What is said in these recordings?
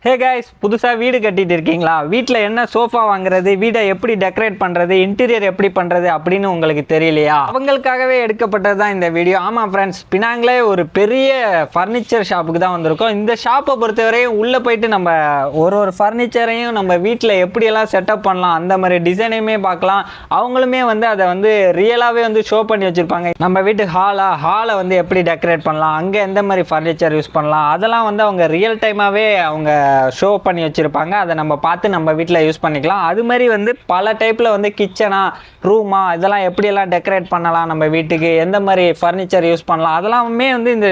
Hey guys, புதுசாக வீடு கட்டிட்டு இருக்கீங்களா? வீட்டில் என்ன சோஃபா வாங்குறது, வீடை எப்படி டெக்கரேட் பண்ணுறது, இன்டீரியர் எப்படி பண்ணுறது அப்படின்னு உங்களுக்கு தெரியலையா? அவங்களுக்காகவே எடுக்கப்பட்டது தான் இந்த வீடியோ. ஆமாம் ஃப்ரெண்ட்ஸ், பினாங்கிலே ஒரு பெரிய ஃபர்னிச்சர் ஷாப்புக்கு தான் வந்திருக்கோம். இந்த ஷாப்பை பொறுத்தவரையும் உள்ளே போயிட்டு நம்ம ஒரு ஃபர்னிச்சரையும் நம்ம வீட்டில் எப்படியெல்லாம் செட்டப் பண்ணலாம், அந்த மாதிரி டிசைனையுமே பார்க்கலாம். அவங்களுமே அதை ரியலாகவே ஷோ பண்ணி வச்சுருப்பாங்க. நம்ம வீட்டு ஹாலை எப்படி டெக்கரேட் பண்ணலாம், அங்கே எந்த மாதிரி ஃபர்னிச்சர் யூஸ் பண்ணலாம், அதெல்லாம் அவங்க ரியல் டைமாகவே அவங்க ஷோ பண்ணி வச்சுருப்பாங்க. அதை நம்ம பார்த்து நம்ம வீட்டில் யூஸ் பண்ணிக்கலாம். அது மாதிரி பல டைப்பில் கிச்சனா ரூமா இதெல்லாம் எப்படியெல்லாம் டெக்கரேட் பண்ணலாம், நம்ம வீட்டுக்கு எந்த மாதிரி ஃபர்னிச்சர் யூஸ் பண்ணலாம், அதெல்லாமே இந்த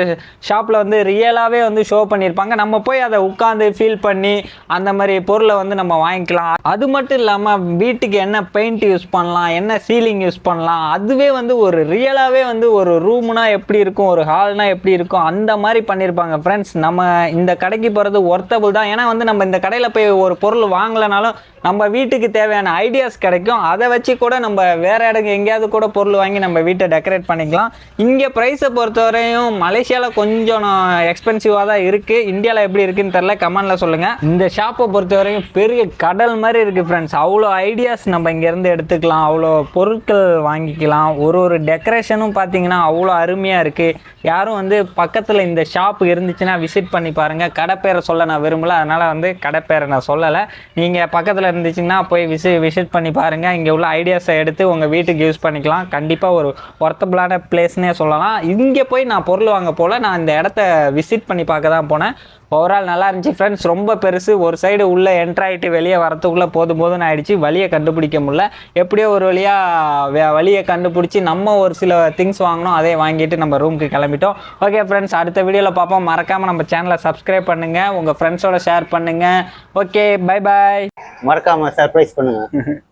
ஷாப்பில் ரியலாகவே ஷோ பண்ணியிருப்பாங்க. நம்ம போய் அதை உட்காந்து ஃபீல் பண்ணி அந்த மாதிரி பொருளை நம்ம வாங்கிக்கலாம். அது மட்டும் இல்லாமல் வீட்டுக்கு என்ன பெயிண்ட் யூஸ் பண்ணலாம், என்ன சீலிங் யூஸ் பண்ணலாம், அதுவே ஒரு ரியலாகவே ஒரு ரூம்னா எப்படி இருக்கும், ஒரு ஹால்னா எப்படி இருக்கும், அந்த மாதிரி பண்ணியிருப்பாங்க. ஃப்ரெண்ட்ஸ், நம்ம இந்த கடைக்கு போகிறது ஒர்த்தபிள் தான். ஏன்னா நம்ம இந்த கடையில் போய் ஒரு பொருள் வாங்கலைனாலும் நம்ம வீட்டுக்கு தேவையான ஐடியாஸ் கிடைக்கும். அதை வச்சு கூட நம்ம வேற இடங்க எங்கேயாவது கூட பொருள் வாங்கி நம்ம வீட்டை டெக்கரேட் பண்ணிக்கலாம். இங்கே ப்ரைஸை பொறுத்தவரையும் மலேசியாவில் கொஞ்சம் எக்ஸ்பென்சிவாக தான் இருக்குது. இந்தியாவில் எப்படி இருக்குன்னு தெரில, கமெண்டில் சொல்லுங்கள். இந்த ஷாப்பை பொறுத்தவரையும் பெரிய கடல் மாதிரி இருக்குது ஃப்ரெண்ட்ஸ். அவ்வளோ ஐடியாஸ் நம்ம இங்கேருந்து எடுத்துக்கலாம், அவ்வளோ பொருட்கள் வாங்கிக்கலாம். ஒரு டெக்கரேஷனும் பார்த்தீங்கன்னா அவ்வளோ அருமையாக இருக்குது. யாரும் பக்கத்தில் இந்த ஷாப்பு இருந்துச்சுன்னா விசிட் பண்ணி பாருங்கள். கடை பேரை சொல்ல நான் விரும்பலை, அதனால் கடை பேரை நான் சொல்லலை. நீங்கள் பக்கத்தில் இருந்துச்சுன்னா போய் விசிட் பண்ணி பாருங்கள். இங்கே உள்ள ஐடியாஸை எடுத்து உங்கள் வீட்டுக்கு யூஸ் பண்ணிக்கலாம். கண்டிப்பாக ஒரு ஒர்த்தபிளான பிளேஸ்னே சொல்லலாம். இங்கே போய் நான் பொருள் வாங்க போல், நான் இந்த இடத்த விசிட் பண்ணி பார்க்க தான் போனேன். ஓவரால் நல்லா இருந்துச்சு ஃப்ரெண்ட்ஸ். ரொம்ப பெருசு. ஒரு சைடு உள்ளே என்ட்ராயிட்டு வெளியே வரத்துக்குள்ளே போதும்னு ஆகிடுச்சு. வழியை கண்டுபிடிக்க முடியல. எப்படியோ ஒரு வழியை கண்டுபிடிச்சி நம்ம ஒரு சில திங்ஸ் வாங்கினோம், அதே வாங்கிட்டு நம்ம ரூமுக்கு கிளம்பிட்டோம். ஓகே ஃப்ரெண்ட்ஸ், அடுத்த வீடியோவில் பார்ப்போம். மறக்காமல் நம்ம சேனலை சப்ஸ்கிரைப் பண்ணுங்கள், உங்கள் ஃப்ரெண்ட்ஸோட ஷேர் பண்ணுங்கள். Okay, bye bye. மறக்காமல் சர்ப்ரைஸ் பண்ணுங்கள்.